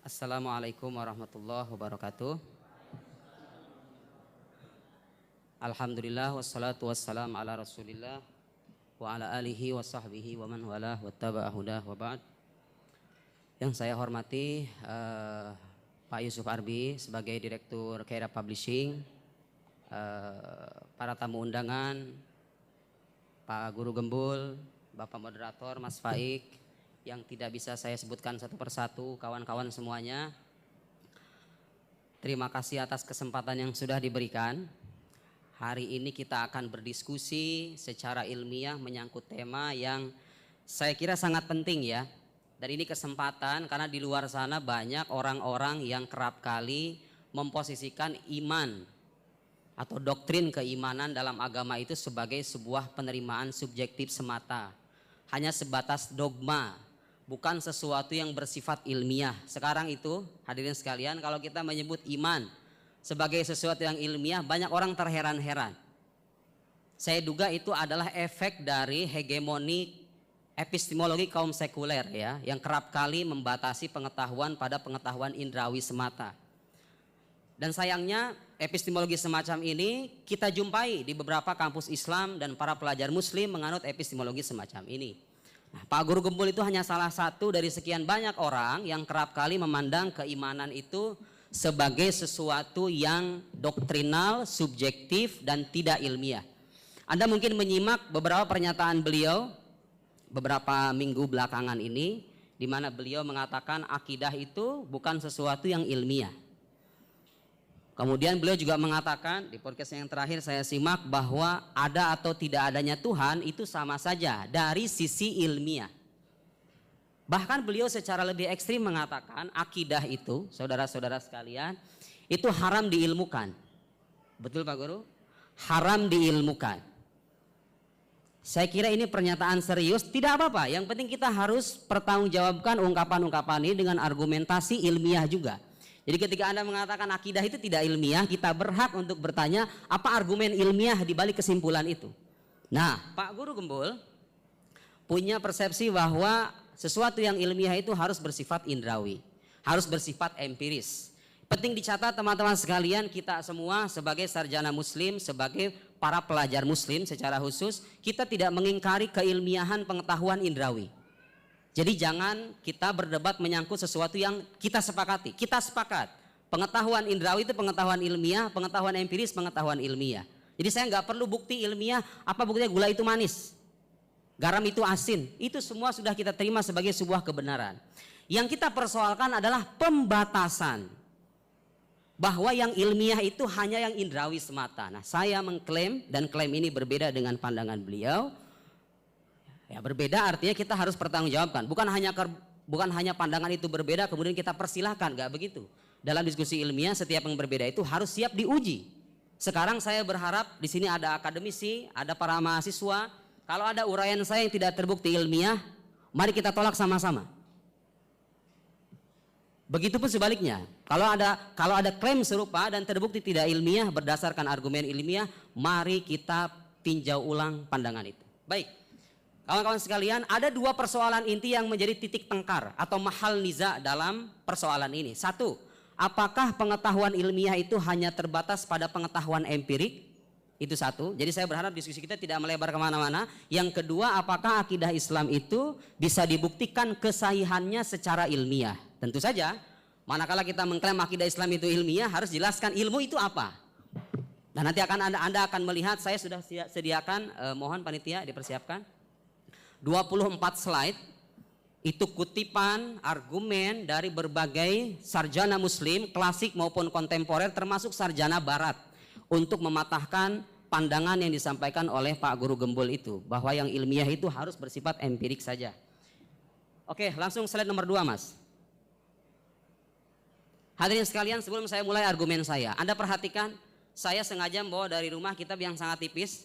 Assalamualaikum warahmatullahi wabarakatuh. Alhamdulillah wassalatu wassalam ala rasulillah wa ala alihi wa sahbihi wa man walah wa taba'a hudah wa ba'd. Yang saya hormati Pak Yusuf Arbi sebagai Direktur Khaira Publishing, para tamu undangan, Pak Guru Gembul, Bapak Moderator Mas Faik, yang tidak bisa saya sebutkan satu persatu, kawan-kawan semuanya. Terima kasih atas kesempatan yang sudah diberikan. Hari ini kita akan berdiskusi secara ilmiah menyangkut tema yang saya kira sangat penting ya. Dan ini kesempatan karena di luar sana banyak orang-orang yang kerap kali memposisikan iman atau doktrin keimanan dalam agama itu sebagai sebuah penerimaan subjektif semata. Hanya sebatas dogma, bukan sesuatu yang bersifat ilmiah. Sekarang itu hadirin sekalian, kalau kita menyebut iman sebagai sesuatu yang ilmiah, banyak orang terheran-heran. Saya duga itu adalah efek dari hegemoni epistemologi kaum sekuler ya, yang kerap kali membatasi pengetahuan pada pengetahuan indrawi semata. Dan sayangnya epistemologi semacam ini kita jumpai di beberapa kampus Islam dan para pelajar muslim menganut epistemologi semacam ini. Nah, Pak Guru Gembul itu hanya salah satu dari sekian banyak orang yang kerap kali memandang keimanan itu sebagai sesuatu yang doktrinal, subjektif, dan tidak ilmiah. Anda mungkin menyimak beberapa pernyataan beliau beberapa minggu belakangan ini, di mana beliau mengatakan akidah itu bukan sesuatu yang ilmiah. Kemudian beliau juga mengatakan di podcast yang terakhir saya simak bahwa ada atau tidak adanya Tuhan itu sama saja dari sisi ilmiah. Bahkan beliau secara lebih ekstrim mengatakan akidah itu, saudara-saudara sekalian, itu haram diilmukan. Betul Pak Guru? Haram diilmukan. Saya kira ini pernyataan serius, tidak apa-apa. Yang penting kita harus pertanggungjawabkan ungkapan-ungkapan ini dengan argumentasi ilmiah juga. Jadi ketika Anda mengatakan akidah itu tidak ilmiah, kita berhak untuk bertanya apa argumen ilmiah di balik kesimpulan itu. Nah, Pak Guru Gembul punya persepsi bahwa sesuatu yang ilmiah itu harus bersifat indrawi, harus bersifat empiris. Penting dicatat teman-teman sekalian, kita semua sebagai sarjana muslim, sebagai para pelajar muslim secara khusus, kita tidak mengingkari keilmiahan pengetahuan indrawi. Jadi jangan kita berdebat menyangkut sesuatu yang kita sepakati. Kita sepakat, pengetahuan indrawi itu pengetahuan ilmiah, pengetahuan empiris pengetahuan ilmiah. Jadi saya nggak perlu bukti ilmiah, apa buktinya gula itu manis, garam itu asin. Itu semua sudah kita terima sebagai sebuah kebenaran. Yang kita persoalkan adalah pembatasan, bahwa yang ilmiah itu hanya yang indrawi semata. Nah, saya mengklaim, dan klaim ini berbeda dengan pandangan beliau. Ya, berbeda artinya kita harus pertanggungjawabkan. Bukan hanya pandangan itu berbeda kemudian kita persilahkan, nggak begitu. Dalam diskusi ilmiah setiap yang berbeda itu harus siap diuji. Sekarang saya berharap di sini ada akademisi, ada para mahasiswa. Kalau ada uraian saya yang tidak terbukti ilmiah, mari kita tolak sama-sama. Begitupun sebaliknya, kalau ada klaim serupa dan terbukti tidak ilmiah berdasarkan argumen ilmiah, mari kita tinjau ulang pandangan itu. Baik. Kawan-kawan sekalian, ada dua persoalan inti yang menjadi titik tengkar atau mahal niza dalam persoalan ini. Satu, apakah pengetahuan ilmiah itu hanya terbatas pada pengetahuan empirik? Itu satu. Jadi saya berharap diskusi kita tidak melebar kemana-mana. Yang kedua, apakah akidah Islam itu bisa dibuktikan kesahihannya secara ilmiah? Tentu saja, manakala kita mengklaim akidah Islam itu ilmiah, harus jelaskan ilmu itu apa. Dan nanti Anda akan melihat, saya sudah sediakan, mohon panitia dipersiapkan. 24 slide itu kutipan argumen dari berbagai sarjana muslim klasik maupun kontemporer termasuk sarjana barat untuk mematahkan pandangan yang disampaikan oleh Pak Guru Gembul itu bahwa yang ilmiah itu harus bersifat empirik saja. Oke, langsung slide nomor 2 Mas. Hadirin sekalian, sebelum saya mulai argumen saya, Anda perhatikan saya sengaja membawa dari rumah kitab yang sangat tipis.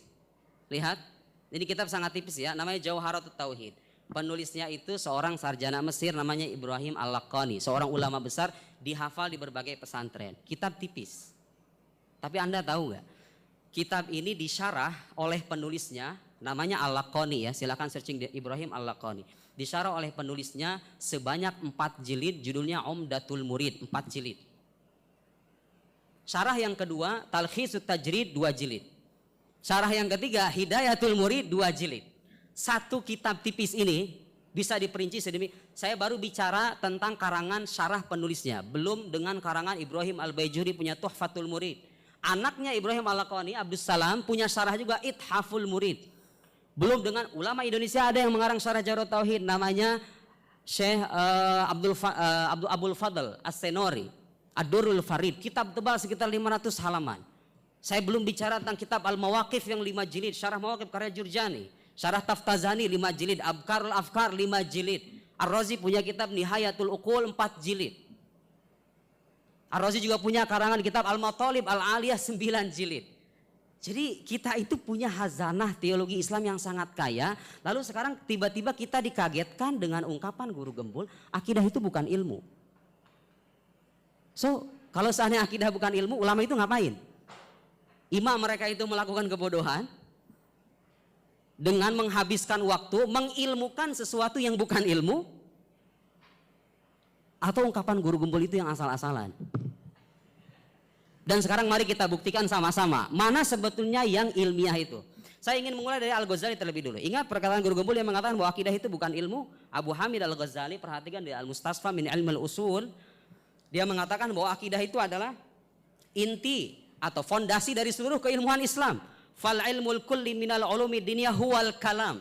Lihat. Ini kitab sangat tipis ya, namanya Jauharatut Tauhid. Penulisnya itu seorang sarjana Mesir namanya Ibrahim Al-Laqani, seorang ulama besar, dihafal di berbagai pesantren. Kitab tipis. Tapi Anda tahu nggak? Kitab ini disyarah oleh penulisnya namanya Al-Laqani ya, silakan searching Ibrahim Al-Laqani. disyarah oleh penulisnya sebanyak 4 jilid, judulnya Umdatul Murid, 4 jilid. Syarah yang kedua Talkhisut Tajrid, 2 jilid. Syarah yang ketiga Hidayatul Murid, 2 jilid. Satu kitab tipis ini bisa diperinci sedemikian. Saya baru bicara tentang karangan syarah penulisnya, belum dengan karangan Ibrahim Al-Baijuri punya Tuhfatul Murid. Anaknya Ibrahim Al-Laqani, Abdus Salam, punya syarah juga Ithaful Murid. Belum dengan ulama Indonesia ada yang mengarang syarah Jarut Tauhid, namanya Syekh Abdul Fadl As-Senori, Ad-Durrul Farid, kitab tebal sekitar 500 halaman. Saya belum bicara tentang kitab Al-Mawaqif yang 5 jilid, syarah Mawaqif karya Jurjani, syarah Taftazani 5 jilid, Abkarul Afkar 5 jilid. Ar-Razi punya kitab Nihayatul Uqul 4 jilid. Ar-Razi juga punya karangan kitab Al-Matalib Al-Aliyah 9 jilid. Jadi kita itu punya hazanah teologi Islam yang sangat kaya. Lalu sekarang tiba-tiba kita dikagetkan dengan ungkapan Guru Gembul, akidah itu bukan ilmu. So, kalau seandainya akidah bukan ilmu, ulama itu ngapain? Imam mereka itu melakukan kebodohan dengan menghabiskan waktu mengilmukan sesuatu yang bukan ilmu, atau ungkapan Guru Gembul itu yang asal-asalan. Dan sekarang mari kita buktikan sama-sama mana sebetulnya yang ilmiah itu. Saya ingin memulai dari Al-Ghazali terlebih dulu. Ingat perkataan Guru Gembul yang mengatakan bahwa akidah itu bukan ilmu. Abu Hamid Al-Ghazali, perhatikan di Al-Mustasfa min Ilm Al-Usul, dia mengatakan bahwa akidah itu adalah inti atau fondasi dari seluruh keilmuan Islam. Fal ilmul kulli minal ulumi dunya huwal kalam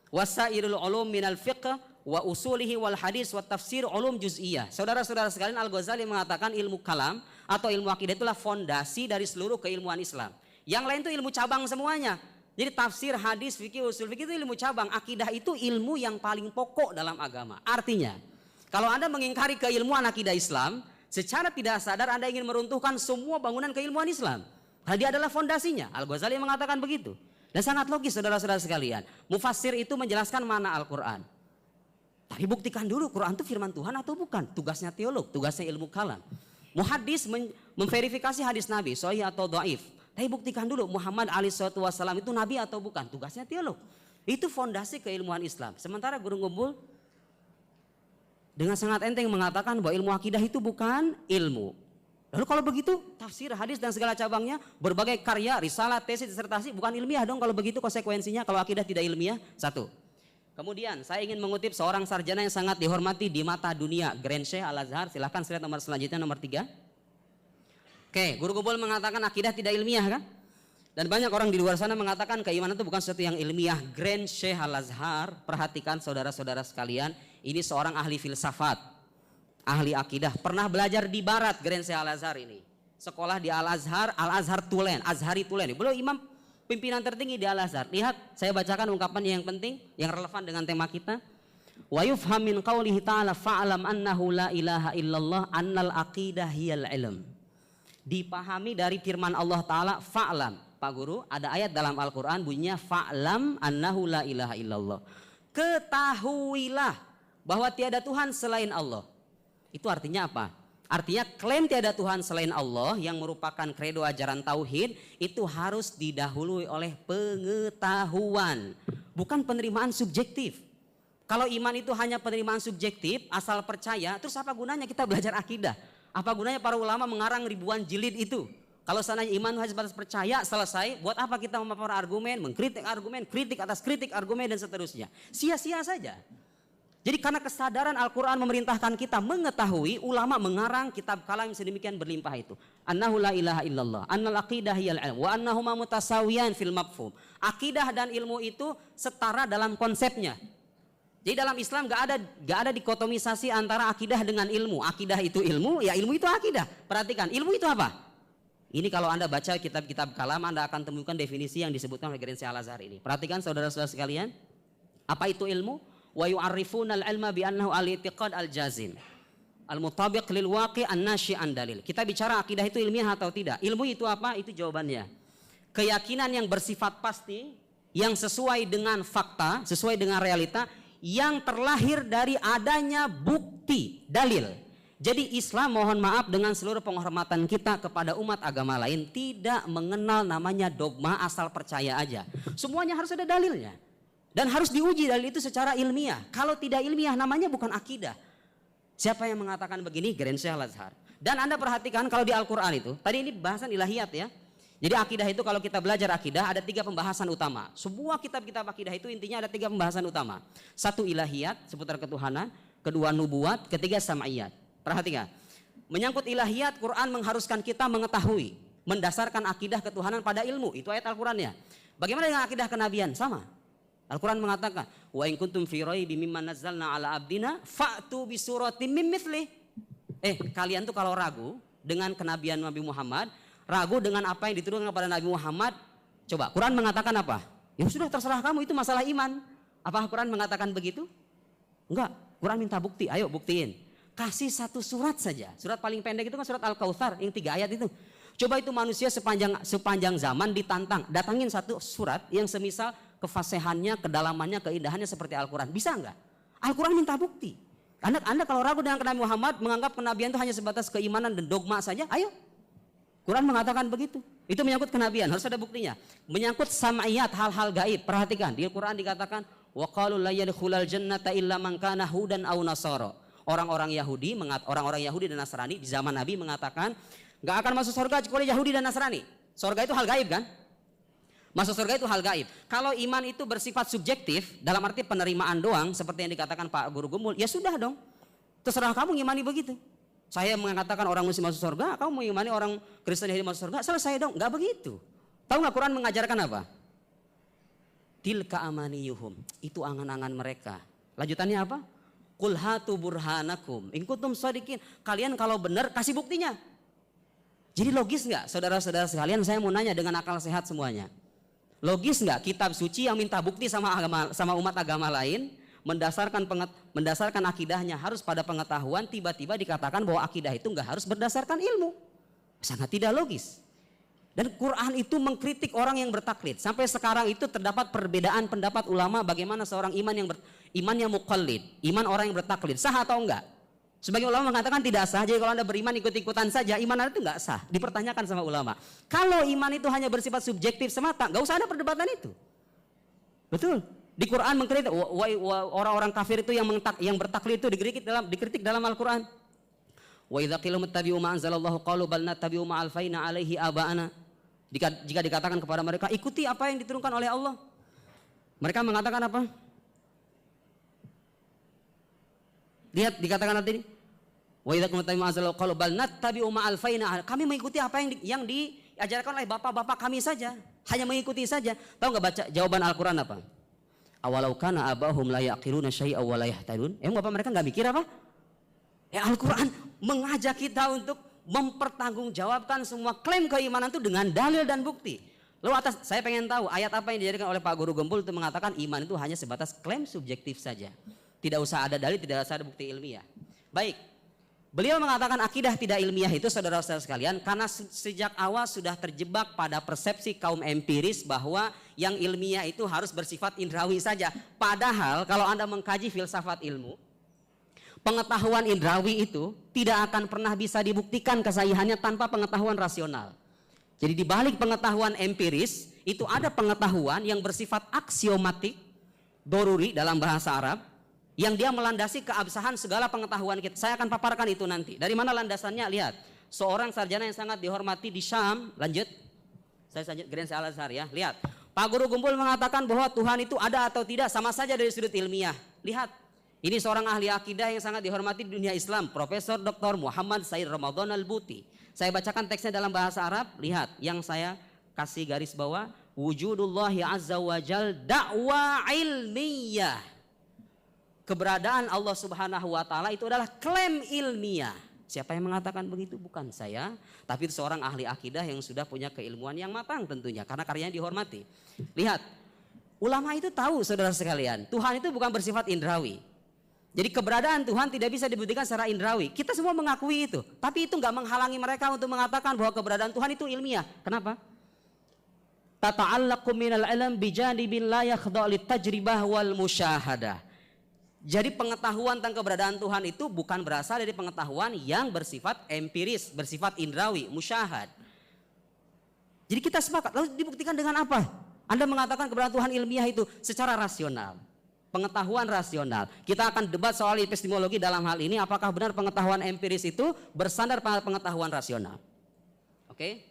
wasairul ulum minal fiqh wa usulihi wal hadis wa tafsir ulum juz'iyah. Saudara-saudara sekalian, Al-Ghazali mengatakan ilmu kalam atau ilmu akidah itulah fondasi dari seluruh keilmuan Islam. Yang lain itu ilmu cabang semuanya. Jadi tafsir, hadis, fikih, usul fikih itu ilmu cabang. Akidah itu ilmu yang paling pokok dalam agama. Artinya, kalau Anda mengingkari keilmuan akidah Islam, secara tidak sadar Anda ingin meruntuhkan semua bangunan keilmuan Islam. Karena dia adalah fondasinya. Al-Ghazali mengatakan begitu. Dan sangat logis saudara-saudara sekalian. Mufassir itu menjelaskan makna Al-Quran. Tapi buktikan dulu Quran itu firman Tuhan atau bukan. Tugasnya teolog, tugasnya ilmu kalam. Muhaddis memverifikasi hadis Nabi, sahih atau dhaif. Tapi buktikan dulu Muhammad alaihissalam itu Nabi atau bukan. Tugasnya teolog. Itu fondasi keilmuan Islam. Sementara Guru Gembul dengan sangat enteng mengatakan bahwa ilmu akidah itu bukan ilmu. Lalu kalau begitu tafsir, hadis dan segala cabangnya, berbagai karya, risalah, tesis, disertasi bukan ilmiah dong kalau begitu konsekuensinya kalau akidah tidak ilmiah. Satu. Kemudian saya ingin mengutip seorang sarjana yang sangat dihormati di mata dunia, Grand Syekh Al-Azhar. Silahkan slide nomor selanjutnya, nomor 3. Oke, Guru Gembul mengatakan akidah tidak ilmiah kan? Dan banyak orang di luar sana mengatakan keimanan itu bukan sesuatu yang ilmiah. Grand Syekh Al-Azhar, perhatikan saudara-saudara sekalian, ini seorang ahli filsafat, ahli akidah, pernah belajar di barat. Grand Syekh Al-Azhar ini sekolah di Al-Azhar, Al-Azhar Tulen, Azhari Tulen. Beliau imam pimpinan tertinggi di Al-Azhar. Lihat, saya bacakan ungkapan yang penting, yang relevan dengan tema kita. Wa yufham min qawlihi ta'ala fa'alam annahu la ilaha illallah annal aqidah hiyal ilm. Dipahami dari firman Allah Ta'ala, fa'alam. Pak Guru, ada ayat dalam Al-Quran bunyinya fa'alam annahu la ilaha illallah. Ketahuilah bahwa tiada Tuhan selain Allah. Itu artinya apa? Artinya klaim tiada Tuhan selain Allah yang merupakan kredo ajaran tauhid itu harus didahului oleh pengetahuan, bukan penerimaan subjektif. Kalau iman itu hanya penerimaan subjektif, asal percaya, terus apa gunanya kita belajar akidah? Apa gunanya para ulama mengarang ribuan jilid itu? Kalau seandainya iman hanya sebatas percaya, selesai, buat apa kita memaparkan argumen, mengkritik argumen, kritik atas kritik argumen dan seterusnya? Sia-sia saja. Jadi karena kesadaran Al-Quran memerintahkan kita mengetahui, ulama mengarang kitab kalam yang sedemikian berlimpah itu. Annahu la ilaha illallah, annal aqidah hiyal ilm, wa annahuma mutasawiyan fil mafhum. Akidah dan ilmu itu setara dalam konsepnya. Jadi dalam Islam gak ada dikotomisasi antara akidah dengan ilmu. Akidah itu ilmu, ya ilmu itu akidah. Perhatikan, ilmu itu apa? Ini kalau Anda baca kitab-kitab kalam, Anda akan temukan definisi yang disebutkan oleh Grand Syekh Al-Azhar ini. Perhatikan saudara-saudara sekalian, apa itu ilmu? Wa yu'arrifuna al-ilma bi annahu al-i'tiqad al-jazim al-mutabiq lil waqi' an-nashi' an dalil. Kita bicara akidah itu ilmiah atau tidak? Ilmu itu apa? Itu jawabannya. Keyakinan yang bersifat pasti, yang sesuai dengan fakta, sesuai dengan realita, yang terlahir dari adanya bukti, dalil. Jadi Islam, mohon maaf dengan seluruh penghormatan kita kepada umat agama lain, tidak mengenal namanya dogma asal percaya aja. Semuanya harus ada dalilnya. Dan harus diuji dalil itu secara ilmiah. Kalau tidak ilmiah namanya bukan akidah. Siapa yang mengatakan begini? Grand Syekh Al-Azhar. Dan Anda perhatikan kalau di Al-Quran itu, tadi ini bahasan ilahiyat ya. Jadi akidah itu kalau kita belajar akidah ada 3 pembahasan utama. Sebuah kitab-kitab akidah itu intinya ada 3 pembahasan utama. 1 ilahiyat seputar ketuhanan, 2 nubuat, 3 sam'iyat. Perhatikan. Menyangkut ilahiyat, Quran mengharuskan kita mengetahui, mendasarkan akidah ketuhanan pada ilmu. Itu ayat Al-Qurannya. Bagaimana dengan akidah kenabian? Sama. Al-Quran mengatakan, wa in kuntum fi raibin mimma nazzalna ala abdina fa'tu bi suratin mim mithlih. Kalian tuh kalau ragu dengan kenabian Nabi Muhammad, ragu dengan apa yang diturunkan kepada Nabi Muhammad, coba Quran mengatakan apa? Ya sudah terserah kamu, itu masalah iman. Apa Quran mengatakan begitu? Enggak, Quran minta bukti, ayo buktiin. Kasih 1 surat saja. Surat paling pendek itu kan surat Al-Kautsar yang 3 ayat itu. Coba itu manusia sepanjang zaman ditantang, datangin 1 surat yang semisal kefasihannya, kedalamannya, keindahannya seperti Al-Quran. Bisa enggak? Al-Quran minta bukti. Anda kalau ragu dengan Nabi Muhammad, menganggap kenabian itu hanya sebatas keimanan dan dogma saja, ayo. Quran mengatakan begitu. Itu menyangkut kenabian, harus ada buktinya. Menyangkut sam'iyat, hal-hal gaib. Perhatikan, di Quran dikatakan wa qalu la yadkhulal jannata illa man kana hudan aw nasara. Orang-orang Yahudi dan Nasrani di zaman Nabi mengatakan enggak akan masuk surga kecuali Yahudi dan Nasrani. Surga itu hal gaib kan? Masuk surga itu hal gaib. Kalau iman itu bersifat subjektif, dalam arti penerimaan doang, seperti yang dikatakan Pak Guru Gumul, ya sudah dong. Terserah kamu ngimani begitu. Saya mengatakan orang Muslim masuk surga, kamu mengimani orang Kristen Yahudi masuk surga, selesai dong. Enggak begitu. Tahu nggak Quran mengajarkan apa? Tilka amaniyuhum. Itu angan-angan mereka. Lanjutannya apa? Qul hatu burhanakum in kuntum shadiqin. Kalian kalau benar kasih buktinya. Jadi logis nggak, saudara-saudara sekalian, saya mau nanya dengan akal sehat semuanya. Logis nggak kitab suci yang minta bukti sama umat agama lain, mendasarkan akidahnya harus pada pengetahuan, tiba-tiba dikatakan bahwa akidah itu nggak harus berdasarkan ilmu? Sangat tidak logis. Dan Quran itu mengkritik orang yang bertaklid. Sampai sekarang itu terdapat perbedaan pendapat ulama bagaimana seorang iman yang muqallid, iman orang yang bertaklid, sah atau enggak. Sebagian ulama mengatakan tidak sah. Jadi kalau Anda beriman ikut-ikutan saja, iman Anda itu enggak sah. Dipertanyakan sama ulama. Kalau iman itu hanya bersifat subjektif semata, enggak usah ada perdebatan itu. Betul. Di Quran mengkritik orang-orang kafir itu yang bertaklid itu dikritik dalam Al-Quran. Wa idza qila muttabi'u ma anzalallahu qalu bal nattabi'u ma alfaina alaihi aba'ana. Jika dikatakan kepada mereka ikuti apa yang diturunkan oleh Allah, mereka mengatakan apa? Lihat dikatakan nanti ini. Wa idza qila muttabi'u ma anzalallahu qalu bal nattabi'u ma alfaina. Kami mengikuti apa yang diajarkan oleh bapak-bapak kami saja, hanya mengikuti saja. Tahu enggak baca jawaban Al-Qur'an apa? Awalau kana abahum la yaqiluna syai'a wa la yahtadun. Bapak mereka enggak mikir apa? Ya Al-Quran mengajak kita untuk mempertanggungjawabkan semua klaim keimanan itu dengan dalil dan bukti. Lalu saya pengen tahu ayat apa yang dijadikan oleh Pak Guru Gempul itu mengatakan iman itu hanya sebatas klaim subjektif saja. Tidak usah ada dalil, tidak usah ada bukti ilmiah. Baik, beliau mengatakan akidah tidak ilmiah itu saudara-saudara sekalian karena sejak awal sudah terjebak pada persepsi kaum empiris bahwa yang ilmiah itu harus bersifat indrawi saja. Padahal kalau Anda mengkaji filsafat ilmu, pengetahuan indrawi itu tidak akan pernah bisa dibuktikan kesahihannya tanpa pengetahuan rasional. Jadi di balik pengetahuan empiris itu ada pengetahuan yang bersifat aksiomatik, doruri dalam bahasa Arab, yang dia melandasi keabsahan segala pengetahuan kita. Saya akan paparkan itu nanti. Dari mana landasannya? Lihat, seorang sarjana yang sangat dihormati di Syam, lanjut. Saya lanjut Grand Syekh Al-Azhar ya. Lihat, Pak Guru Gumpul mengatakan bahwa Tuhan itu ada atau tidak sama saja dari sudut ilmiah. Lihat. Ini seorang ahli akidah yang sangat dihormati di dunia Islam, Profesor Dr. Muhammad Said Ramadan Al-Buti. Saya bacakan teksnya dalam bahasa Arab. Lihat, yang saya kasih garis bawah, wujudullahi azza wa jal da'wa ilmiyah. Keberadaan Allah Subhanahu wa taala itu adalah klaim ilmiah. Siapa yang mengatakan begitu? Bukan saya, tapi seorang ahli akidah yang sudah punya keilmuan yang matang tentunya karena karyanya dihormati. Lihat, ulama itu tahu saudara sekalian, Tuhan itu bukan bersifat indrawi. Jadi keberadaan Tuhan tidak bisa dibuktikan secara indrawi. Kita semua mengakui itu. Tapi itu nggak menghalangi mereka untuk mengatakan bahwa keberadaan Tuhan itu ilmiah. Kenapa? Tata'allaqu minal ilm bijanibil la yakhda' litajribah wal musyahadah. Jadi pengetahuan tentang keberadaan Tuhan itu bukan berasal dari pengetahuan yang bersifat empiris, bersifat indrawi, musyahad. Jadi kita sepakat. Lalu dibuktikan dengan apa? Anda mengatakan keberadaan Tuhan ilmiah itu secara rasional, pengetahuan rasional. Kita akan debat soal epistemologi dalam hal ini, apakah benar pengetahuan empiris itu bersandar pada pengetahuan rasional. Oke?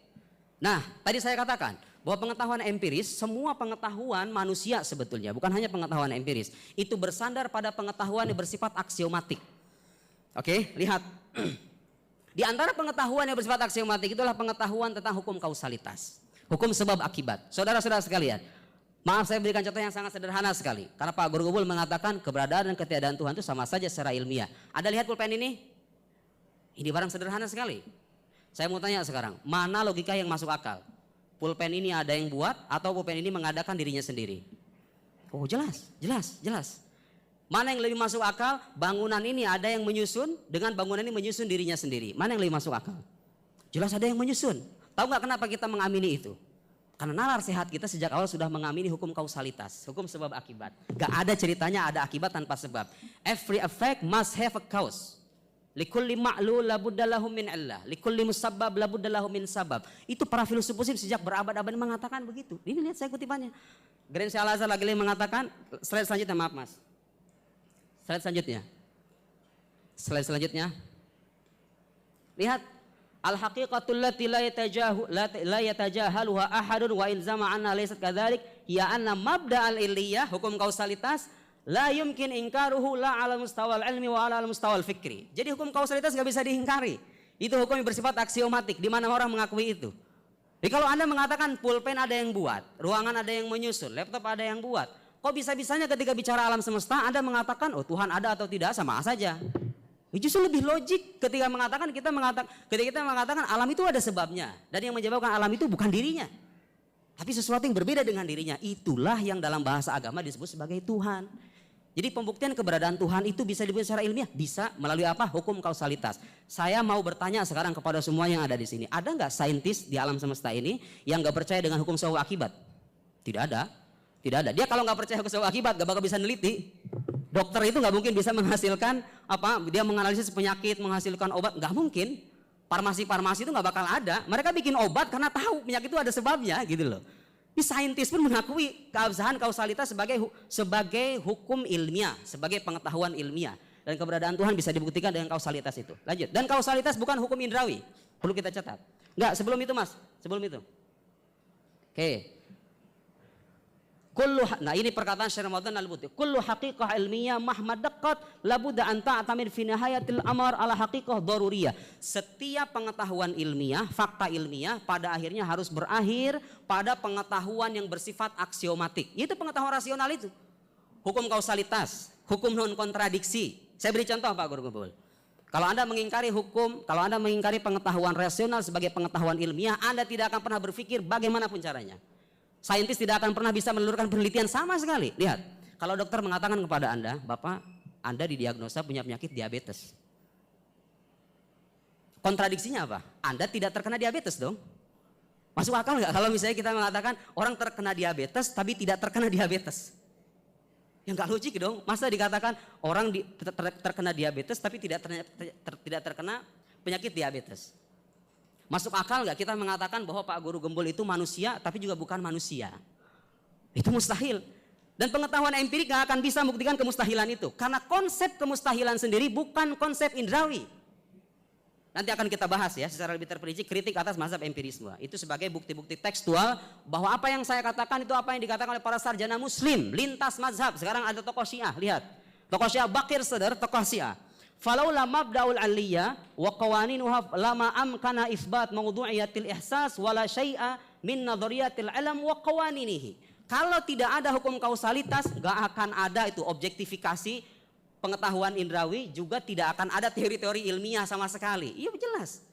Nah, tadi saya katakan bahwa pengetahuan empiris, semua pengetahuan manusia sebetulnya, bukan hanya pengetahuan empiris, itu bersandar pada pengetahuan yang bersifat aksiomatik. Oke, lihat. Di antara pengetahuan yang bersifat aksiomatik itulah pengetahuan tentang hukum kausalitas, hukum sebab akibat. Saudara-saudara sekalian, maaf saya berikan contoh yang sangat sederhana sekali. Karena Pak Guru Gembul mengatakan keberadaan dan ketiadaan Tuhan itu sama saja secara ilmiah. Ada lihat pulpen ini? Ini barang sederhana sekali. Saya mau tanya sekarang, mana logika yang masuk akal? Pulpen ini ada yang buat atau pulpen ini mengadakan dirinya sendiri? Oh jelas. Mana yang lebih masuk akal? Bangunan ini ada yang menyusun dengan bangunan ini menyusun dirinya sendiri. Mana yang lebih masuk akal? Jelas ada yang menyusun. Tahu nggak kenapa kita mengamini itu? Karena nalar sehat kita sejak awal sudah mengamini hukum kausalitas, hukum sebab akibat. Gak ada ceritanya ada akibat tanpa sebab. Every effect must have a cause. Likulli ma'lul labuddalahu min Allah, likulli musabbab labuddalahu min sabab. Itu para filsuf muslim sejak berabad-abad mengatakan begitu. Ini lihat saya kutipannya. Grand Syekh Al-Azhar lagi mengatakan, slide selanjutnya maaf Mas. Slide selanjutnya. Lihat. Al-haqiqatul lati la yatajahaluha ahadun wa in zama anna laysat kadzalik ya anna mabda al-illiyah, hukum kausalitas, la yumkin ingkaruhu la ala mustawal ilmi wa ala mustawal fikri. Jadi hukum kausalitas gak bisa diingkari. Itu hukum yang bersifat aksiomatik, di mana orang mengakui itu. Jadi kalau Anda mengatakan pulpen ada yang buat, ruangan ada yang menyusun, laptop ada yang buat, kok bisa-bisanya ketika bicara alam semesta Anda mengatakan oh Tuhan ada atau tidak sama saja. Justru lebih logik ketika kita mengatakan alam itu ada sebabnya dan yang menyebabkan alam itu bukan dirinya, tapi sesuatu yang berbeda dengan dirinya. Itulah yang dalam bahasa agama disebut sebagai Tuhan. Jadi pembuktian keberadaan Tuhan itu bisa dibuktikan secara ilmiah, bisa melalui apa? Hukum kausalitas. Saya mau bertanya sekarang kepada semua yang ada di sini, ada nggak saintis di alam semesta ini yang nggak percaya dengan hukum sebab akibat? Tidak ada. Dia kalau nggak percaya hukum sebab akibat nggak bakal bisa neliti. Dokter itu nggak mungkin bisa menghasilkan apa? Dia menganalisis penyakit, menghasilkan obat, nggak mungkin. Farmasi itu nggak bakal ada. Mereka bikin obat karena tahu penyakit itu ada sebabnya, gitu loh. Ini saintis pun mengakui keabsahan kausalitas sebagai hukum ilmiah, sebagai pengetahuan ilmiah. Dan keberadaan Tuhan bisa dibuktikan dengan kausalitas itu. Lanjut. Dan kausalitas bukan hukum indrawi, perlu kita catat. Nggak, sebelum itu Mas, sebelum itu. Oke. Nah ini perkataan Syekh Ramadan Al-Buti. Kullu haqiqah ilmiyah mahma daqqat labudda an ta'tamid fi nihayatil amr ala haqiqah daruriyah. Setiap pengetahuan ilmiah, fakta ilmiah pada akhirnya harus berakhir pada pengetahuan yang bersifat aksiomatik. Itu pengetahuan rasional itu. Hukum kausalitas, hukum non kontradiksi. Saya beri contoh Pak Guru Gembul. Kalau Anda mengingkari hukum, kalau Anda mengingkari pengetahuan rasional sebagai pengetahuan ilmiah, Anda tidak akan pernah berpikir bagaimanapun caranya. Saintis tidak akan pernah bisa menelurkan penelitian sama sekali. Lihat, kalau dokter mengatakan kepada Anda, Bapak, Anda didiagnosa punya penyakit diabetes. Kontradiksinya apa? Anda tidak terkena diabetes dong. Masuk akal nggak kalau misalnya kita mengatakan orang terkena diabetes tapi tidak terkena diabetes? Ya nggak logik dong. Masa dikatakan orang terkena diabetes tapi tidak terkena penyakit diabetes? Masuk akal nggak kita mengatakan bahwa Pak Guru Gembul itu manusia tapi juga bukan manusia? Itu mustahil. Dan pengetahuan empirik nggak akan bisa membuktikan kemustahilan itu. Karena konsep kemustahilan sendiri bukan konsep indrawi. Nanti akan kita bahas ya secara lebih terperinci kritik atas mazhab empirisme. Itu sebagai bukti-bukti tekstual bahwa apa yang saya katakan itu apa yang dikatakan oleh para sarjana muslim. Lintas mazhab. Sekarang ada tokoh Syiah. Lihat. Tokoh Syiah Bakir Sadr, tokoh Syiah. Falaula mabda'ul aliyah wa qawaninuha lama amkana isbat mawdu'iyatil ihsas wala syai'a min nadhariyatil alam wa qawaninihi. Kalau tidak ada hukum kausalitas, gak akan ada itu objektifikasi pengetahuan indrawi, juga tidak akan ada teori-teori ilmiah sama sekali. Iya jelas.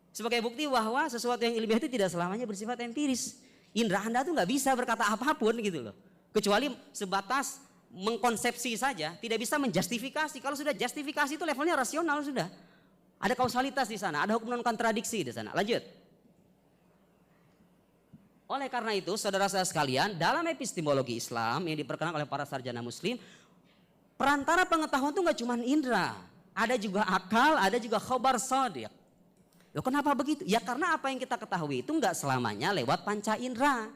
Sebagai bukti bahwa sesuatu yang ilmiah itu tidak selamanya bersifat empiris. Indra Anda tuh gak bisa berkata apapun gitu loh. Kecuali sebatas mengkonsepsi saja, tidak bisa menjustifikasi. Kalau sudah justifikasi itu levelnya rasional sudah. Ada kausalitas di sana, ada hukum non kontradiksi di sana. Lanjut. Oleh karena itu, saudara-saudara sekalian, dalam epistemologi Islam yang diperkenalkan oleh para sarjana muslim, perantara pengetahuan itu nggak cuma indera, ada juga akal, ada juga khobar shadiq. Loh kenapa begitu? Ya karena apa yang kita ketahui itu nggak selamanya lewat panca indera.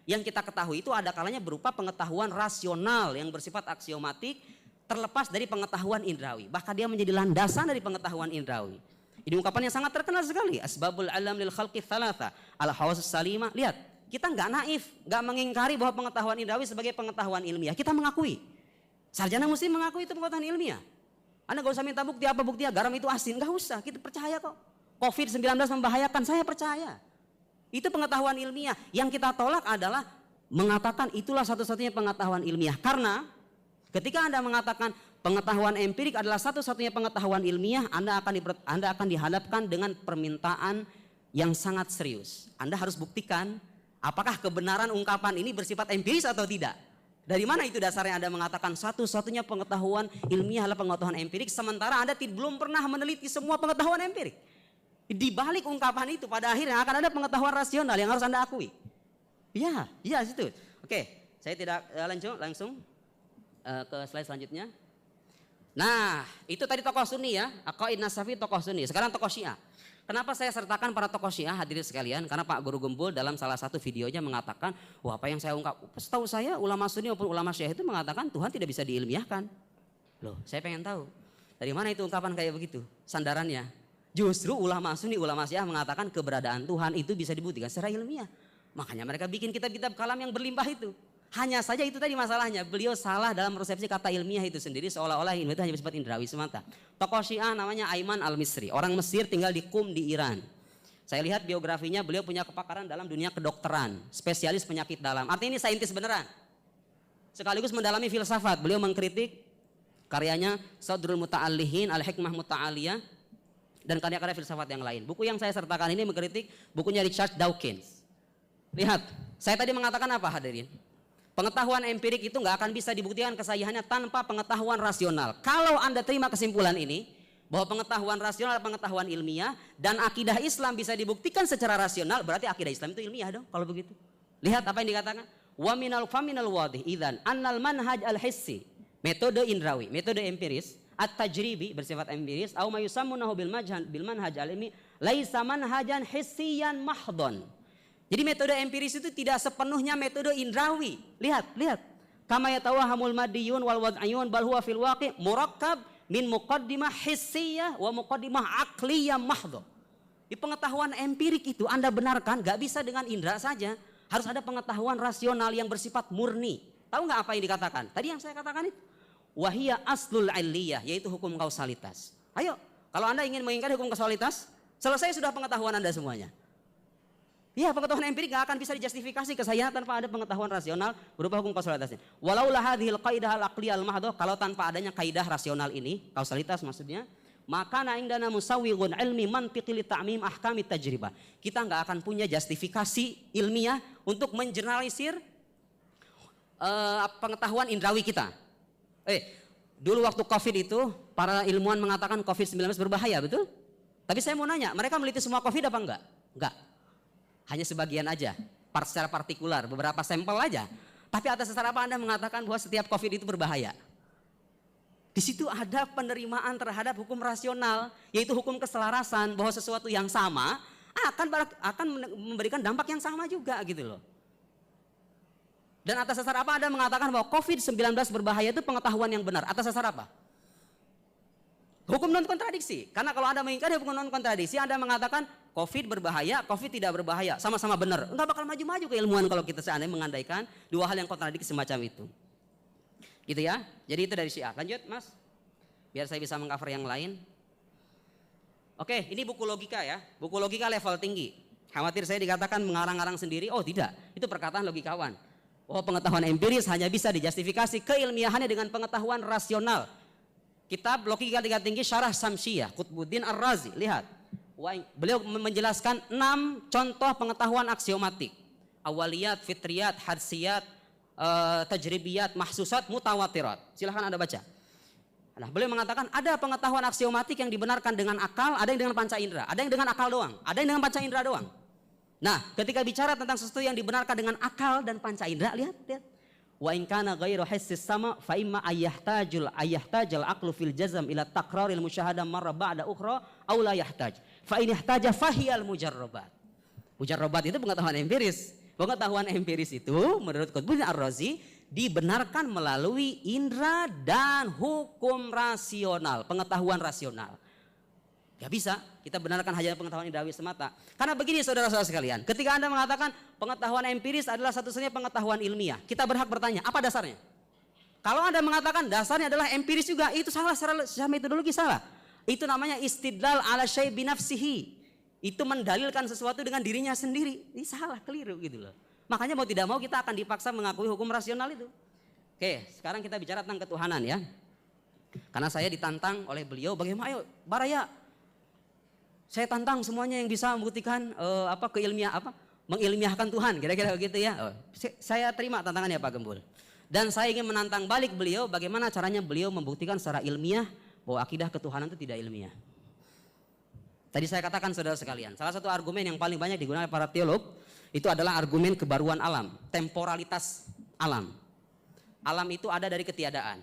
Yang kita ketahui itu ada kalanya berupa pengetahuan rasional yang bersifat aksiomatik, terlepas dari pengetahuan indrawi. Bahkan dia menjadi landasan dari pengetahuan indrawi. Ini ungkapan yang sangat terkenal sekali. Asbabul alam lil khalqi thalatha. Al-hawasus salimah. Lihat, kita nggak naif, nggak mengingkari bahwa pengetahuan indrawi sebagai pengetahuan ilmiah. Kita mengakui. Sarjana muslim mengakui itu pengetahuan ilmiah. Anda nggak usah minta bukti apa buktinya, garam itu asin, nggak usah. Kita percaya kok. COVID-19 membahayakan, saya percaya. Itu pengetahuan ilmiah. Yang kita tolak adalah mengatakan itulah satu-satunya pengetahuan ilmiah. Karena ketika Anda mengatakan pengetahuan empirik adalah satu-satunya pengetahuan ilmiah, Anda akan dihadapkan dengan permintaan yang sangat serius. Anda harus buktikan apakah kebenaran ungkapan ini bersifat empiris atau tidak. Dari mana itu dasarnya Anda mengatakan satu-satunya pengetahuan ilmiah adalah pengetahuan empirik, sementara Anda belum pernah meneliti semua pengetahuan empirik. Di balik ungkapan itu pada akhirnya akan ada pengetahuan rasional yang harus Anda akui. Ya situ. Oke, saya tidak langsung ke slide selanjutnya. Nah, itu tadi tokoh Sunni ya, Aqaid Nasafi tokoh Sunni. Sekarang tokoh Syiah. Kenapa saya sertakan para tokoh Syiah hadirin sekalian? Karena Pak Guru Gembul dalam salah satu videonya mengatakan, wah apa yang saya ungkap, setahu saya ulama Sunni maupun ulama Syiah itu mengatakan Tuhan tidak bisa diilmiahkan. Loh, saya pengen tahu dari mana itu ungkapan kayak begitu, sandarannya. Justru ulama Sunni, ulama Syiah mengatakan keberadaan Tuhan itu bisa dibuktikan secara ilmiah. Makanya mereka bikin kitab-kitab kalam yang berlimpah itu. Hanya saja itu tadi masalahnya, beliau salah dalam persepsi kata ilmiah itu sendiri, seolah-olah ilmiah itu hanya bersifat indrawi semata. Tokoh Syiah namanya Aiman al-Misri, orang Mesir tinggal di Qum di Iran. Saya lihat biografinya, beliau punya kepakaran dalam dunia kedokteran, spesialis penyakit dalam. Artinya ini saintis beneran. Sekaligus mendalami filsafat, beliau mengkritik karyanya Sadrul Muta'allihin, Al-Hikmah Muta'aliyah, dan karya-karya filsafat yang lain. Buku yang saya sertakan ini mengkritik bukunya Richard Dawkins. Lihat, saya tadi mengatakan apa hadirin? Pengetahuan empirik itu nggak akan bisa dibuktikan kesahihannya tanpa pengetahuan rasional. Kalau Anda terima kesimpulan ini, bahwa pengetahuan rasional adalah pengetahuan ilmiah, dan akidah Islam bisa dibuktikan secara rasional, berarti akidah Islam itu ilmiah dong kalau begitu. Lihat apa yang dikatakan. Wa minal faminal wadih idzan annal manhaj al-hissi, metode indrawi, metode empiris, at-tajribi bersifat empiris, au ma yusammunahu bil manhaj al-ilmi, laisa manhajan hissiyan mahdhon. Jadi metode empiris itu tidak sepenuhnya metode indrawi. Lihat. Kama yatawahamul madiyun wal wad'iyun bal huwa fil waqi' murakkab min muqaddimah hissiyah wa muqaddimah aqliyah mahdhah. Di pengetahuan empirik itu Anda benarkan gak bisa dengan indera saja. Harus ada pengetahuan rasional yang bersifat murni. Tahu gak apa yang dikatakan? Tadi yang saya katakan itu. Wahia aslul illiyah, yaitu hukum kausalitas. Ayo, kalau Anda ingin mengingkari hukum kausalitas, selesai sudah pengetahuan Anda semuanya. Ya, pengetahuan empirik gak akan bisa dijustifikasi kesahihan tanpa ada pengetahuan rasional berupa hukum kausalitasnya. Walau la hadhil qaidah al-aqliyah al-mahdhah, kalau tanpa adanya kaidah rasional ini, kausalitas maksudnya, maka indana musawwighun ilmi mantiqi li ta'mim ahkami tajribah. Kita gak akan punya justifikasi ilmiah untuk mengeneralisir pengetahuan indrawi kita. Dulu waktu Covid itu, para ilmuwan mengatakan COVID-19 berbahaya, betul? Tapi saya mau nanya, mereka meliti semua Covid apa enggak? Enggak. Hanya sebagian aja, secara partikular, beberapa sampel aja. Tapi atas dasar apa Anda mengatakan bahwa setiap COVID itu berbahaya? Di situ ada penerimaan terhadap hukum rasional, yaitu hukum keselarasan, bahwa sesuatu yang sama akan memberikan dampak yang sama juga gitu loh. Dan atas dasar apa Anda mengatakan bahwa COVID-19 berbahaya itu pengetahuan yang benar? Atas dasar apa? Hukum non kontradiksi. Karena kalau Anda mengingkari hukum non kontradiksi, Anda mengatakan COVID berbahaya, COVID tidak berbahaya, sama-sama benar. Enggak bakal maju-maju keilmuan kalau kita seandainya mengandaikan dua hal yang kontradiksi semacam itu. Gitu ya. Jadi itu dari Syiah. Lanjut, Mas. Biar saya bisa mengcover yang lain. Oke, ini buku logika ya. Buku logika level tinggi. Khawatir saya dikatakan mengarang-arang sendiri. Oh, tidak. Itu perkataan logikawan. Bahwa pengetahuan empiris hanya bisa dijustifikasi keilmiahannya dengan pengetahuan rasional. Kitab logika tingkat tinggi Syarah Samsiyah Qutbuddin Ar-Razi. Lihat. Beliau menjelaskan 6 contoh pengetahuan aksiomatik. Awaliyat, fitriyat, hadsiyat, tajribiyat, mahsusat, mutawatirat. Silahkan Anda baca. Nah, beliau mengatakan ada pengetahuan aksiomatik yang dibenarkan dengan akal, ada yang dengan panca indera, ada yang dengan akal doang, ada yang dengan panca indera doang. Nah, ketika bicara tentang sesuatu yang dibenarkan dengan akal dan panca indera, lihat. Wa in kana ghairu hissis sama fa imma ayyahtajul aqlu fil jazm ila takraril musyahadah marra ba'da ukhra aw la yahtaj. Fa in ihtaja fahiyal mujarrabat. Mujarrabat itu pengetahuan empiris. Pengetahuan empiris itu menurut Qutbuddin Ar-Razi dibenarkan melalui indera dan hukum rasional, pengetahuan rasional. Gak bisa kita benarkan hanya pengetahuan indrawi semata. Karena begini saudara-saudara sekalian, ketika Anda mengatakan pengetahuan empiris adalah satu-satunya pengetahuan ilmiah, kita berhak bertanya, apa dasarnya? Kalau Anda mengatakan dasarnya adalah empiris juga, itu salah secara metodologi salah. Itu namanya istidlal ala syai' binafsihi. Itu mendalilkan sesuatu dengan dirinya sendiri. Ini salah, keliru gitu loh. Makanya mau tidak mau kita akan dipaksa mengakui hukum rasional itu. Oke, sekarang kita bicara tentang ketuhanan ya. Karena saya ditantang oleh beliau, bagaimana ayo Baraya, saya tantang semuanya yang bisa membuktikan mengilmiahkan Tuhan, kira-kira begitu ya. Saya terima tantangannya Pak Gembul. Dan saya ingin menantang balik beliau, bagaimana caranya beliau membuktikan secara ilmiah bahwa akidah ketuhanan itu tidak ilmiah. Tadi saya katakan saudara sekalian, salah satu argumen yang paling banyak digunakan para teolog itu adalah argumen kebaruan alam, temporalitas alam. Alam itu ada dari ketiadaan.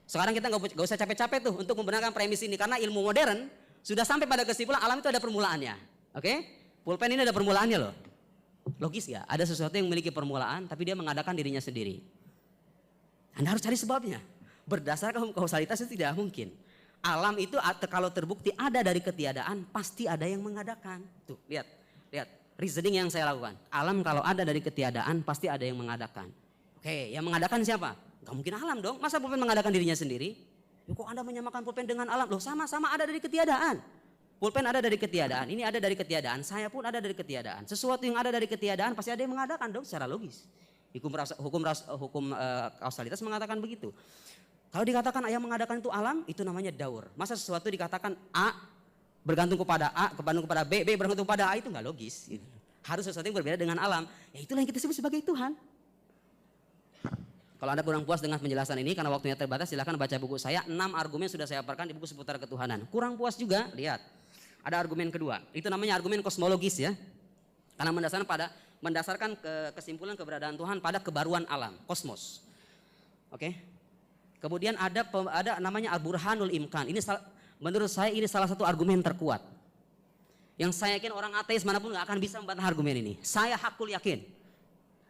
Sekarang kita nggak usah capek-capek tuh untuk membenarkan premis ini, karena ilmu modern sudah sampai pada kesimpulan alam itu ada permulaannya. Oke? Pulpen ini ada permulaannya loh. Logis ya? Ada sesuatu yang memiliki permulaan tapi dia mengadakan dirinya sendiri. Anda harus cari sebabnya. Berdasarkan kausalitas itu tidak mungkin. Alam itu kalau terbukti ada dari ketiadaan, pasti ada yang mengadakan. Tuh, lihat reasoning yang saya lakukan. Alam kalau ada dari ketiadaan, pasti ada yang mengadakan. Oke, yang mengadakan siapa? Gak mungkin alam dong. Masa pulpen mengadakan dirinya sendiri? Kok Anda menyamakan pulpen dengan alam? Loh, sama-sama ada dari ketiadaan. Pulpen ada dari ketiadaan, ini ada dari ketiadaan, saya pun ada dari ketiadaan. Sesuatu yang ada dari ketiadaan pasti ada yang mengadakan dong secara logis. Hukum kausalitas mengatakan begitu. Kalau dikatakan yang mengadakan itu alam, itu namanya daur. Masa sesuatu dikatakan A bergantung kepada A, bergantung kepada B, B bergantung kepada A, itu nggak logis. Harus sesuatu yang berbeda dengan alam. Ya itulah yang kita sebut sebagai Tuhan. Kalau Anda kurang puas dengan penjelasan ini, karena waktunya terbatas, silakan baca buku saya. 6 argumen sudah saya paparkan di buku seputar ketuhanan. Kurang puas juga, lihat. Ada argumen kedua. Itu namanya argumen kosmologis ya. Karena mendasarkan kesimpulan keberadaan Tuhan pada kebaruan alam, kosmos. Oke. Kemudian ada namanya al-burhanul imkan. Ini menurut saya ini salah satu argumen terkuat. Yang saya yakin orang ateis manapun nggak akan bisa membantah argumen ini. Saya hakul yakin.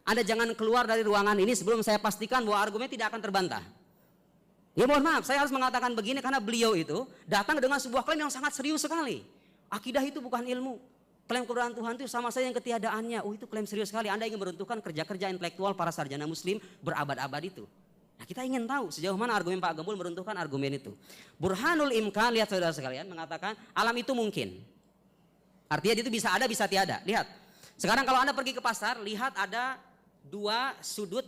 Anda jangan keluar dari ruangan ini sebelum saya pastikan bahwa argumen tidak akan terbantah. Ya mohon maaf, saya harus mengatakan begini karena beliau itu datang dengan sebuah klaim yang sangat serius sekali. Akidah itu bukan ilmu. Klaim keberadaan Tuhan itu sama saja yang ketiadaannya. Oh, itu klaim serius sekali. Anda ingin meruntuhkan kerja-kerja intelektual para sarjana muslim berabad-abad itu. Nah, kita ingin tahu sejauh mana argumen Pak Gembul meruntuhkan argumen itu. Burhanul imkan, lihat saudara sekalian, mengatakan alam itu mungkin. Artinya itu bisa ada, bisa tiada. Lihat. Sekarang kalau Anda pergi ke pasar, lihat ada dua sudut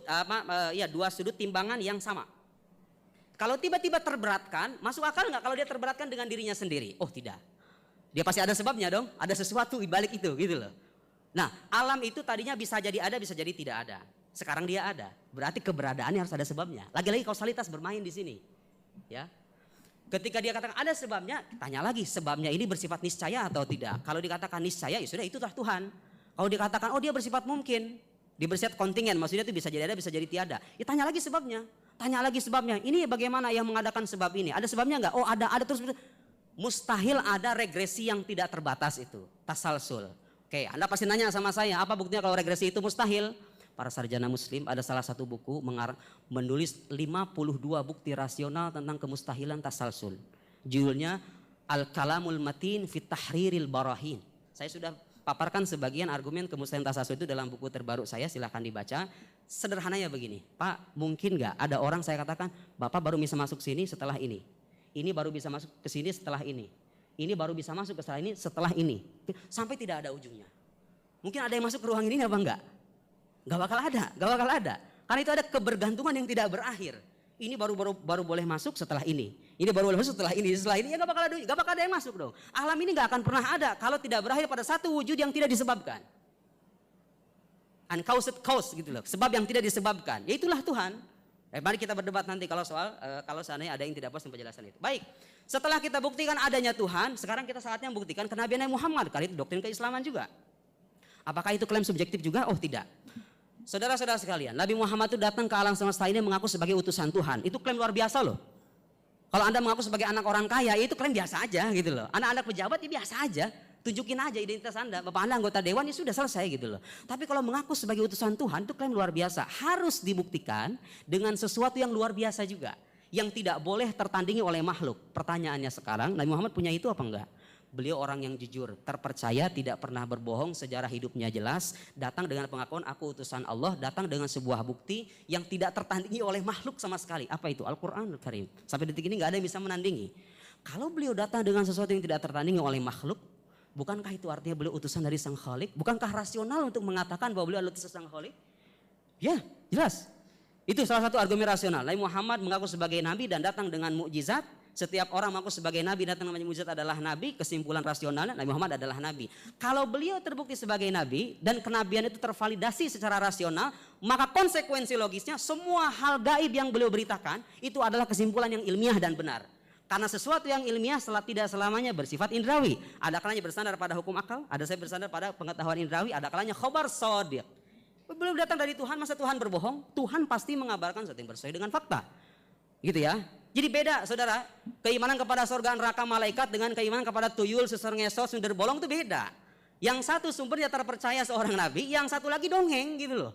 timbangan yang sama. Kalau tiba-tiba terberatkan, masuk akal nggak kalau dia terberatkan dengan dirinya sendiri? Oh, tidak. Dia pasti ada sebabnya dong, ada sesuatu di balik itu gitu loh. Nah, alam itu tadinya bisa jadi ada, bisa jadi tidak ada. Sekarang dia ada, berarti keberadaannya harus ada sebabnya. Lagi-lagi kausalitas bermain di sini. Ya. Ketika dia katakan ada sebabnya, tanya lagi sebabnya ini bersifat niscaya atau tidak. Kalau dikatakan niscaya, ya sudah itulah Tuhan. Kalau dikatakan oh dia bersifat mungkin, dia bersifat kontingen, maksudnya itu bisa jadi ada, bisa jadi tiada. Ya tanya lagi sebabnya. Tanya lagi sebabnya. Ini bagaimana yang mengadakan sebab ini? Ada sebabnya enggak? Oh ada terus. Mustahil ada regresi yang tidak terbatas itu. Tasalsul. Oke, Anda pasti nanya sama saya, apa buktinya kalau regresi itu mustahil? Para sarjana muslim ada salah satu buku menulis 52 bukti rasional tentang kemustahilan tasalsul. Judulnya Al-Kalamul Matin fi Tahriril Barahin. Saya sudah paparkan sebagian argumen kemustahilan tasalsul itu dalam buku terbaru saya, silahkan dibaca. Sederhananya begini, Pak, mungkin nggak ada orang saya katakan, Bapak baru bisa masuk sini setelah ini. Ini baru bisa masuk ke sini setelah ini. Ini baru bisa masuk ke setelah ini. Sampai tidak ada ujungnya. Mungkin ada yang masuk ke ruang ini apa enggak? Gak bakal ada. Karena itu ada kebergantungan yang tidak berakhir. Ini baru boleh masuk setelah ini. Ini baru boleh masuk setelah ini. Setelah ini ya gak bakal ada yang masuk dong. Alam ini gak akan pernah ada kalau tidak berakhir pada satu wujud yang tidak disebabkan. Uncaused cause gitu loh. Sebab yang tidak disebabkan. Ya itulah Tuhan. Mari kita berdebat nanti kalau seandainya ada yang tidak puas dengan penjelasan itu. Baik. Setelah kita buktikan adanya Tuhan, sekarang kita saatnya membuktikan kenabian Nabi Muhammad. Kali itu doktrin keislaman juga. Apakah itu klaim subjektif juga? Oh tidak. Saudara-saudara sekalian, Nabi Muhammad itu datang ke alam semesta ini mengaku sebagai utusan Tuhan. Itu klaim luar biasa loh. Kalau Anda mengaku sebagai anak orang kaya, ya itu klaim biasa aja gitu loh. Anak-anak pejabat ya biasa aja. Tunjukin aja identitas Anda. Bapak Anda anggota dewan, ya sudah selesai gitu loh. Tapi kalau mengaku sebagai utusan Tuhan itu klaim luar biasa. Harus dibuktikan dengan sesuatu yang luar biasa juga. Yang tidak boleh tertandingi oleh makhluk. Pertanyaannya sekarang, Nabi Muhammad punya itu apa enggak? Beliau orang yang jujur, terpercaya, tidak pernah berbohong, sejarah hidupnya jelas, datang dengan pengakuan aku utusan Allah, datang dengan sebuah bukti yang tidak tertandingi oleh makhluk sama sekali. Apa itu? Al-Quranul Karim. Sampai detik ini gak ada yang bisa menandingi. Kalau beliau datang dengan sesuatu yang tidak tertandingi oleh makhluk, bukankah itu artinya beliau utusan dari Sang Khalik? Bukankah rasional untuk mengatakan bahwa beliau adalah utusan Sang Khalik? Ya, jelas. Itu salah satu argumen rasional. Nabi Muhammad mengaku sebagai nabi dan datang dengan mukjizat. Setiap orang mengaku sebagai nabi, datang namanya mukjizat adalah nabi. Kesimpulan rasionalnya Nabi Muhammad adalah nabi. Kalau beliau terbukti sebagai nabi dan kenabian itu tervalidasi secara rasional, maka konsekuensi logisnya semua hal gaib yang beliau beritakan itu adalah kesimpulan yang ilmiah dan benar. Karena sesuatu yang ilmiah tidak selamanya bersifat indrawi. Ada kalanya bersandar pada hukum akal, ada saya bersandar pada pengetahuan indrawi, ada kalanya khobar shadiq. Belum datang dari Tuhan, masa Tuhan berbohong? Tuhan pasti mengabarkan sesuatu yang sesuai dengan fakta. Gitu ya. Jadi beda saudara, keimanan kepada surga neraka malaikat dengan keimanan kepada tuyul, susur ngesot, sundel bolong itu beda. Yang satu sumbernya terpercaya seorang nabi, yang satu lagi dongeng gitu loh.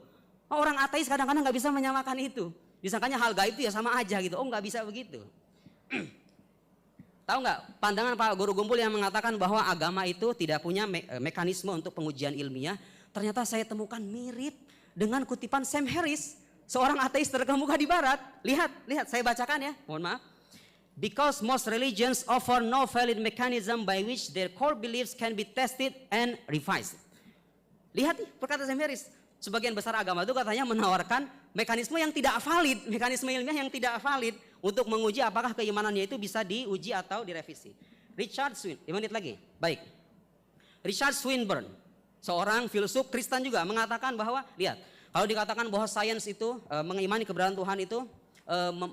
Orang ateis kadang-kadang gak bisa menyamakan itu. Disangkanya hal gaib itu ya sama aja gitu, oh gak bisa begitu. Tahu nggak pandangan Pak Guru Gumpul yang mengatakan bahwa agama itu tidak punya mekanisme untuk pengujian ilmiah. Ternyata saya temukan mirip dengan kutipan Sam Harris, seorang ateis terkemuka di barat. Lihat saya bacakan ya, mohon maaf. Because most religions offer no valid mechanism by which their core beliefs can be tested and revised. Lihat nih perkataan Sam Harris. Sebagian besar agama itu katanya menawarkan mekanisme yang tidak valid, mekanisme ilmiah yang tidak valid untuk menguji apakah keimanannya itu bisa diuji atau direvisi. Richard Swinburne, 5 menit lagi. Baik. Richard Swinburne, seorang filsuf Kristen juga mengatakan bahwa, lihat, kalau dikatakan bahwa sains itu mengimani keberadaan Tuhan itu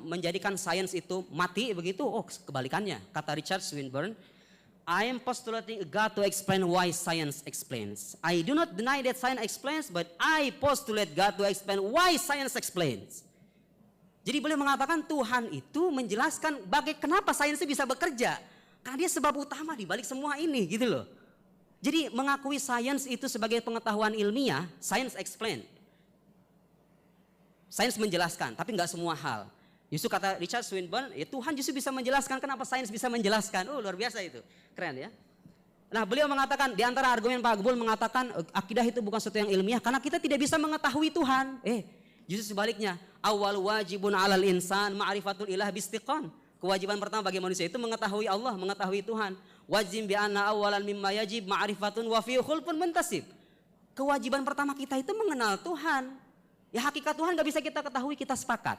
menjadikan sains itu mati begitu, oh kebalikannya. Kata Richard Swinburne, I am postulating a God to explain why science explains. I do not deny that science explains, but I postulate God to explain why science explains. Jadi beliau mengatakan Tuhan itu menjelaskan kenapa sains itu bisa bekerja. Karena dia sebab utama di balik semua ini gitu loh. Jadi mengakui sains itu sebagai pengetahuan ilmiah, science explain. Sains menjelaskan, tapi nggak semua hal. Justru kata Richard Swinburne, ya Tuhan justru bisa menjelaskan kenapa sains bisa menjelaskan. Oh luar biasa itu, keren ya. Nah beliau mengatakan, di antara argumen Pak Gubul mengatakan akidah itu bukan sesuatu yang ilmiah karena kita tidak bisa mengetahui Tuhan. Justru sebaliknya, awal wajibun alal insan ma'rifatul ilah bistiqan. Kewajiban pertama bagi manusia itu mengetahui Allah, mengetahui Tuhan. Wajib bi anna awalan mimma yajib ma'rifatun wa fi khulqun muntasib. Kewajiban pertama kita itu mengenal Tuhan. Ya hakikat Tuhan gak bisa kita ketahui, kita sepakat.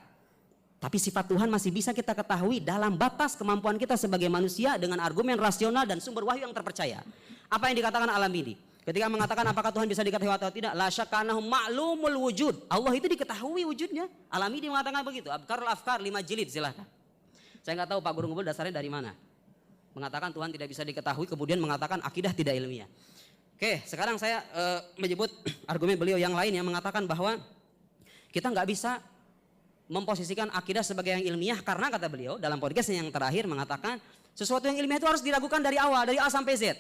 Tapi sifat Tuhan masih bisa kita ketahui dalam batas kemampuan kita sebagai manusia dengan argumen rasional dan sumber wahyu yang terpercaya. Apa yang dikatakan Al-Amidi? Ketika mengatakan apakah Tuhan bisa diketahui atau tidak, la syakka annahu ma'lumul wujud. Allah itu diketahui wujudnya. Al-Amidi mengatakan begitu. Abkarul Afkar 5 jilid silahkan. Saya nggak tahu Pak Guru Ngumpul dasarnya dari mana. Mengatakan Tuhan tidak bisa diketahui kemudian mengatakan akidah tidak ilmiah. Oke, sekarang saya menyebut argumen beliau yang lain yang mengatakan bahwa kita nggak bisa memposisikan akidah sebagai yang ilmiah karena kata beliau dalam podcastnya yang terakhir mengatakan sesuatu yang ilmiah itu harus diragukan dari awal, dari A sampai Z.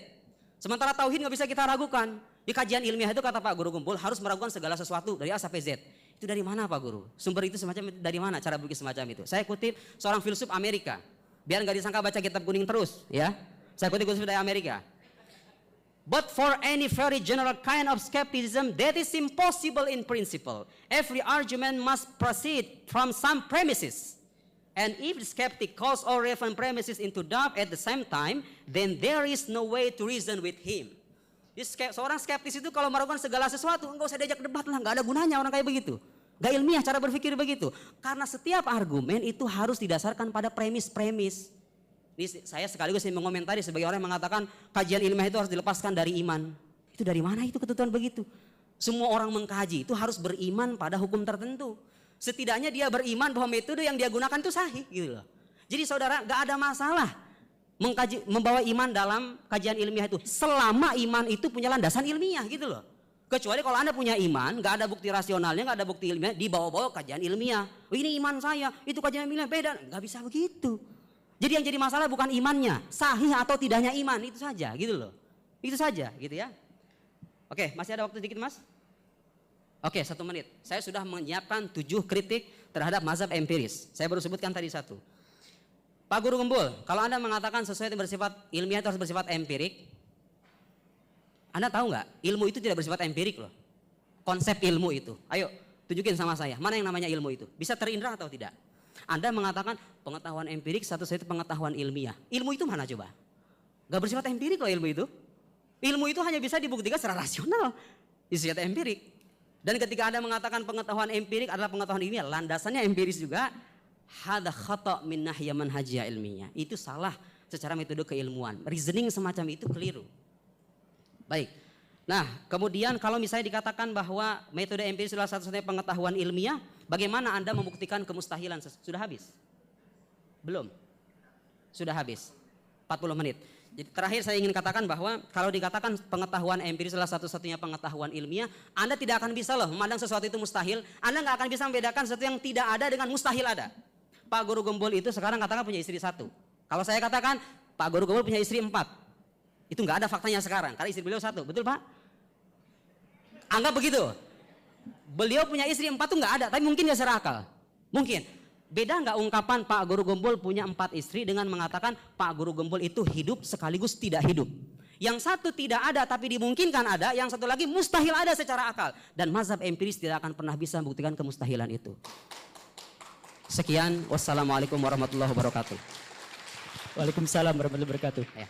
Sementara tauhid nggak bisa kita ragukan. Di kajian ilmiah itu kata Pak Guru Gumpul harus meragukan segala sesuatu dari A sampai Z. Itu dari mana Pak Guru? Sumber itu semacam dari mana cara berpikir semacam itu? Saya kutip seorang filsuf Amerika. Biar nggak disangka baca kitab kuning terus, ya. Saya kutip filsuf dari Amerika. But for any very general kind of skepticism, that is impossible in principle. Every argument must proceed from some premises. And if the skeptic calls all relevant premises into doubt at the same time, then there is no way to reason with him. Seorang skeptis itu kalau meragukan segala sesuatu, enggak usah diajak debat lah, enggak ada gunanya orang kayak begitu. Enggak ilmiah cara berpikir begitu. Karena setiap argumen itu harus didasarkan pada premis-premis. Ini saya sekaligus mengomentari sebagai orang yang mengatakan kajian ilmiah itu harus dilepaskan dari iman. Itu dari mana itu ketentuan begitu? Semua orang mengkaji itu harus beriman pada hukum tertentu. Setidaknya dia beriman bahwa metode yang dia gunakan itu sahih gitu loh. Jadi saudara gak ada masalah membawa iman dalam kajian ilmiah itu selama iman itu punya landasan ilmiah gitu loh. Kecuali kalau Anda punya iman, gak ada bukti rasionalnya, gak ada bukti ilmiah, dibawa-bawa kajian ilmiah. Oh, ini iman saya, itu kajian ilmiah beda, gak bisa begitu. Jadi yang jadi masalah bukan imannya, sahih atau tidaknya iman, itu saja gitu loh. Itu saja gitu ya. Oke, masih ada waktu sedikit Mas? Oke, 1 menit. Saya sudah menyiapkan 7 kritik terhadap mazhab empiris. Saya baru sebutkan tadi 1. Pak Guru Gembul, kalau Anda mengatakan sesuatu yang bersifat ilmiah itu harus bersifat empirik, Anda tahu nggak? Ilmu itu tidak bersifat empirik loh. Konsep ilmu itu. Ayo, tunjukin sama saya. Mana yang namanya ilmu itu? Bisa terindra atau tidak? Anda mengatakan pengetahuan empirik satu-satu pengetahuan ilmiah. Ilmu itu mana coba? Gak bersifat empirik loh ilmu itu. Ilmu itu hanya bisa dibuktikan secara rasional. Secara empirik. Dan ketika Anda mengatakan pengetahuan empirik adalah pengetahuan ilmiah, landasannya empiris juga, hada khata' min nahya manhajiyah ilmiah. Itu salah secara metode keilmuan. Reasoning semacam itu keliru. Baik. Nah, kemudian kalau misalnya dikatakan bahwa metode empiris adalah satu-satunya pengetahuan ilmiah, bagaimana Anda membuktikan kemustahilan? Sudah habis? Belum? Sudah habis. 40 menit. Jadi terakhir saya ingin katakan bahwa kalau dikatakan pengetahuan empiris adalah satu-satunya pengetahuan ilmiah, Anda tidak akan bisa loh memandang sesuatu itu mustahil. Anda nggak akan bisa membedakan sesuatu yang tidak ada dengan mustahil ada. Pak Guru Gembul itu sekarang katakan punya istri 1. Kalau saya katakan Pak Guru Gembul punya istri 4, itu nggak ada faktanya sekarang karena istri beliau 1, betul Pak? Anggap begitu. Beliau punya istri 4 tuh nggak ada, tapi mungkin nggak secara akal. Mungkin. Beda nggak ungkapan Pak Guru Gembul punya 4 istri dengan mengatakan Pak Guru Gembul itu hidup sekaligus tidak hidup. Yang satu tidak ada tapi dimungkinkan ada, yang satu lagi mustahil ada secara akal. Dan mazhab empiris tidak akan pernah bisa membuktikan kemustahilan itu. Sekian, wassalamualaikum warahmatullahi wabarakatuh. Waalaikumsalam warahmatullahi wabarakatuh. Ya.